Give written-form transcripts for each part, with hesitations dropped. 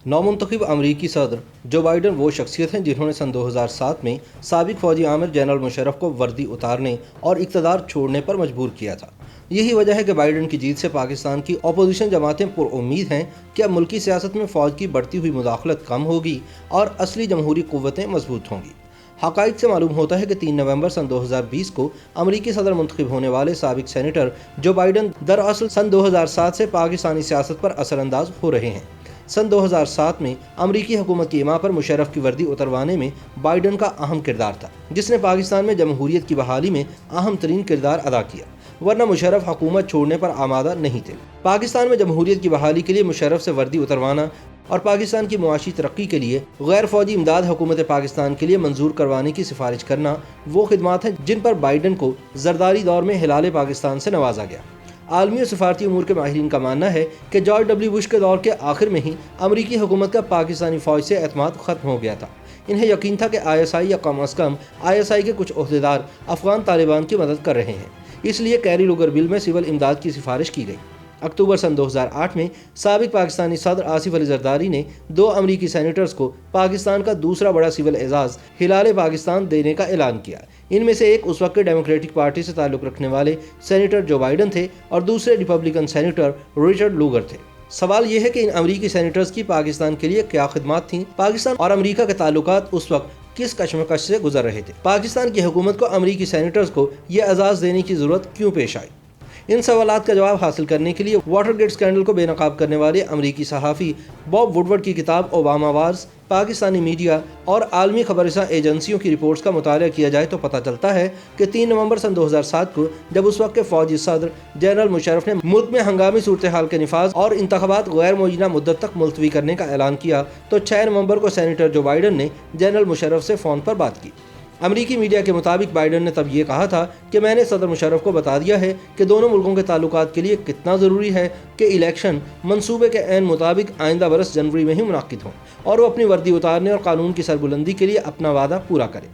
نومنتخب امریکی صدر Joe Biden وہ شخصیت ہیں جنہوں نے سن 2007 میں سابق فوجی عامر جنرل مشرف کو وردی اتارنے اور اقتدار چھوڑنے پر مجبور کیا تھا۔ یہی وجہ ہے کہ بائیڈن کی جیت سے پاکستان کی اپوزیشن جماعتیں پر امید ہیں کہ اب ملکی سیاست میں فوج کی بڑھتی ہوئی مداخلت کم ہوگی اور اصلی جمہوری قوتیں مضبوط ہوں گی۔ حقائق سے معلوم ہوتا ہے کہ 3 نومبر سن 2020 کو امریکی صدر منتخب ہونے والے سابق سینیٹر جو بائیڈن دراصل سن 2007 سے پاکستانی سیاست پر اثر انداز ہو رہے ہیں۔ سن 2007 میں امریکی حکومت کی ایما پر مشرف کی وردی اتروانے میں بائیڈن کا اہم کردار تھا، جس نے پاکستان میں جمہوریت کی بحالی میں اہم ترین کردار ادا کیا، ورنہ مشرف حکومت چھوڑنے پر آمادہ نہیں تھے۔ پاکستان میں جمہوریت کی بحالی کے لیے مشرف سے وردی اتروانا اور پاکستان کی معاشی ترقی کے لیے غیر فوجی امداد حکومت پاکستان کے لیے منظور کروانے کی سفارش کرنا وہ خدمات ہیں جن پر بائیڈن کو زرداری دور میں ہلال پاکستان سے نوازا گیا۔ عالمی اور سفارتی امور کے ماہرین کا ماننا ہے کہ جارج ڈبلیو بش کے دور کے آخر میں ہی امریکی حکومت کا پاکستانی فوج سے اعتماد ختم ہو گیا تھا۔ انہیں یقین تھا کہ ISI یا کم از کم ISI کے کچھ عہدیدار افغان طالبان کی مدد کر رہے ہیں، اس لیے کیری لوگر بل میں سول امداد کی سفارش کی گئی۔ اکتوبر سن 2008 میں سابق پاکستانی صدر آصف علی زرداری نے 2 امریکی سینیٹرز کو پاکستان کا دوسرا بڑا سول اعزاز ہلال پاکستان دینے کا اعلان کیا۔ ان میں سے ایک اس وقت کے ڈیموکریٹک پارٹی سے تعلق رکھنے والے سینیٹر جو بائیڈن تھے اور دوسرے ریپبلکن سینیٹر رچرڈ لوگر تھے۔ سوال یہ ہے کہ ان امریکی سینیٹرز کی پاکستان کے لیے کیا خدمات تھیں؟ پاکستان اور امریکہ کے تعلقات اس وقت کس کشمکش سے گزر رہے تھے؟ پاکستان کی حکومت کو امریکی سینیٹرز کو یہ اعزاز دینے کی ضرورت کیوں پیش آئی؟ ان سوالات کا جواب حاصل کرنے کے لیے واٹر گیٹ اسکینڈل کو بے نقاب کرنے والے امریکی صحافی باب وڈورڈ کی کتاب اوباما وارز، پاکستانی میڈیا اور عالمی خبررساں ایجنسیوں کی رپورٹس کا مطالعہ کیا جائے تو پتہ چلتا ہے کہ 3 نومبر سن 2007 کو جب اس وقت کے فوجی صدر جنرل مشرف نے ملک میں ہنگامی صورتحال کے نفاذ اور انتخابات غیر معینہ مدت تک ملتوی کرنے کا اعلان کیا تو 6 نومبر کو سینیٹر جو بائیڈن نے جنرل مشرف سے فون پر بات کی۔ امریکی میڈیا کے مطابق بائیڈن نے تب یہ کہا تھا کہ میں نے صدر مشرف کو بتا دیا ہے کہ دونوں ملکوں کے تعلقات کے لیے کتنا ضروری ہے کہ الیکشن منصوبے کے عین مطابق آئندہ برس جنوری میں ہی منعقد ہوں اور وہ اپنی وردی اتارنے اور قانون کی سربلندی کے لیے اپنا وعدہ پورا کرے۔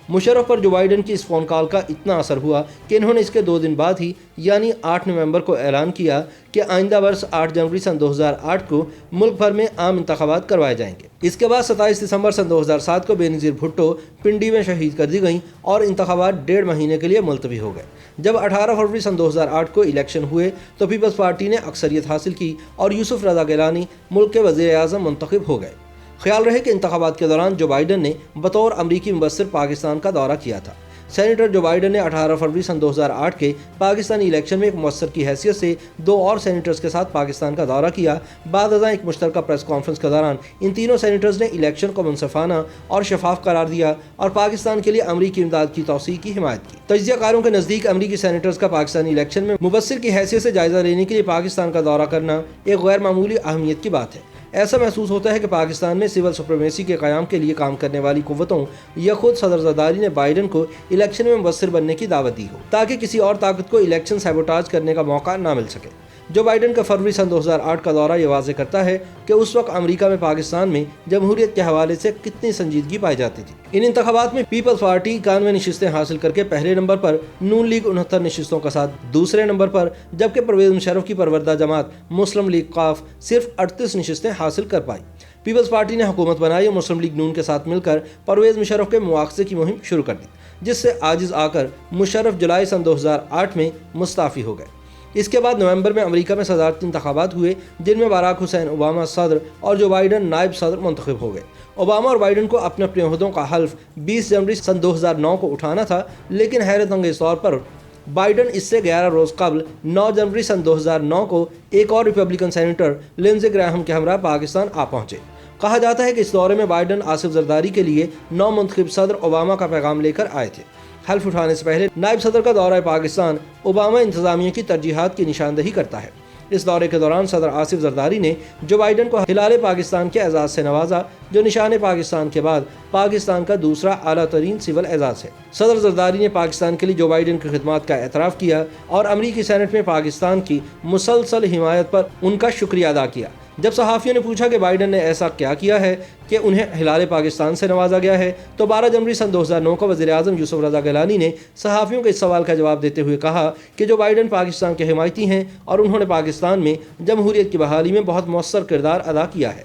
مشرف پر جو بائیڈن کی اس فون کال کا اتنا اثر ہوا کہ انہوں نے اس کے 2 دن بعد ہی یعنی 8 نومبر کو اعلان کیا کہ آئندہ برس 8 جنوری سن 2008 کو ملک بھر میں عام انتخابات کروائے جائیں گے۔ اس کے بعد 27 دسمبر سن 2007 کو بے نظیر بھٹو پنڈی میں شہید کر دی گئیں اور انتخابات 1.5 مہینے کے لیے ملتوی ہو گئے۔ جب 18 فروری سن 2008 کو الیکشن ہوئے تو پیپلز پارٹی نے اکثریت حاصل کی اور یوسف رضا گیلانی ملک کے وزیر اعظم منتخب ہو گئے۔ خیال رہے کہ انتخابات کے دوران جو بائیڈن نے بطور امریکی مبصر پاکستان کا دورہ کیا تھا۔ سینیٹر جو بائیڈن نے 18 فروری سن 2008 کے پاکستانی الیکشن میں ایک مبصر کی حیثیت سے 2 اور سینیٹرز کے ساتھ پاکستان کا دورہ کیا۔ بعد ازاں ایک مشترکہ پریس کانفرنس کے دوران ان تینوں سینیٹرز نے الیکشن کو منصفانہ اور شفاف قرار دیا اور پاکستان کے لیے امریکی امداد کی توسیع کی حمایت کی۔ تجزیہ کاروں کے نزدیک امریکی سینیٹرز کا پاکستانی الیکشن میں مبصر کی حیثیت سے جائزہ لینے کے لیے پاکستان کا دورہ کرنا ایک غیر معمولی اہمیت کی بات ہے۔ ایسا محسوس ہوتا ہے کہ پاکستان میں سول سپریمیسی کے قیام کے لیے کام کرنے والی قوتوں یا خود صدر زرداری نے بائیڈن کو الیکشن میں مبصر بننے کی دعوت دی ہو تاکہ کسی اور طاقت کو الیکشن سیبوٹاج کرنے کا موقع نہ مل سکے۔ جو بائیڈن کا فروری سن 2008 کا دورہ یہ واضح کرتا ہے کہ اس وقت امریکہ میں پاکستان میں جمہوریت کے حوالے سے کتنی سنجیدگی پائی جاتی تھی۔ ان انتخابات میں پیپلز پارٹی 91 نشستیں حاصل کر کے پہلے نمبر پر، نون لیگ 69 نشستوں کا ساتھ دوسرے نمبر پر، جبکہ پرویز مشرف کی پروردہ جماعت مسلم لیگ قاف صرف 38 نشستیں حاصل کر پائی۔ پیپلز پارٹی نے حکومت بنائی اور مسلم لیگ نون کے ساتھ مل کر پرویز مشرف کے مواخذے کی مہم شروع کر دی، جس سے عاجز آ کر مشرف جولائی سن 2008 میں مستعفی ہو گئے۔ اس کے بعد نومبر میں امریکہ میں صدارتی انتخابات ہوئے جن میں باراک حسین اوباما صدر اور جو بائیڈن نائب صدر منتخب ہو گئے۔ اوباما اور بائیڈن کو اپنے اپنے عہدوں کا حلف 20 جنوری سن 2009 کو اٹھانا تھا، لیکن حیرت انگیز طور پر بائیڈن اس سے 11 روز قبل 9 جنوری سن 2009 کو ایک اور ریپبلکن سینیٹر لنزے گراہم کے ہمراہ پاکستان آ پہنچے۔ کہا جاتا ہے کہ اس دورے میں بائیڈن آصف زرداری کے لیے نو منتخب صدر اوباما کا پیغام لے کر آئے تھے۔ حلف اٹھانے سے پہلے نائب صدر کا دورہ پاکستان اوباما انتظامیہ کی ترجیحات کی نشاندہی کرتا ہے۔ اس دورے کے دوران صدر آصف زرداری نے جو بائیڈن کو ہلال پاکستان کے اعزاز سے نوازا، جو نشان پاکستان کے بعد پاکستان کا دوسرا اعلیٰ ترین سول اعزاز ہے۔ صدر زرداری نے پاکستان کے لیے جو بائیڈن کی خدمات کا اعتراف کیا اور امریکی سینٹ میں پاکستان کی مسلسل حمایت پر ان کا شکریہ ادا کیا۔ جب صحافیوں نے پوچھا کہ بائیڈن نے ایسا کیا کیا ہے کہ انہیں ہلال پاکستان سے نوازا گیا ہے، تو 12 جنوری سن 2009 کو وزیر اعظم یوسف رضا گیلانی نے صحافیوں کے اس سوال کا جواب دیتے ہوئے کہا کہ جو بائیڈن پاکستان کے حمایتی ہیں اور انہوں نے پاکستان میں جمہوریت کی بحالی میں بہت مؤثر کردار ادا کیا ہے۔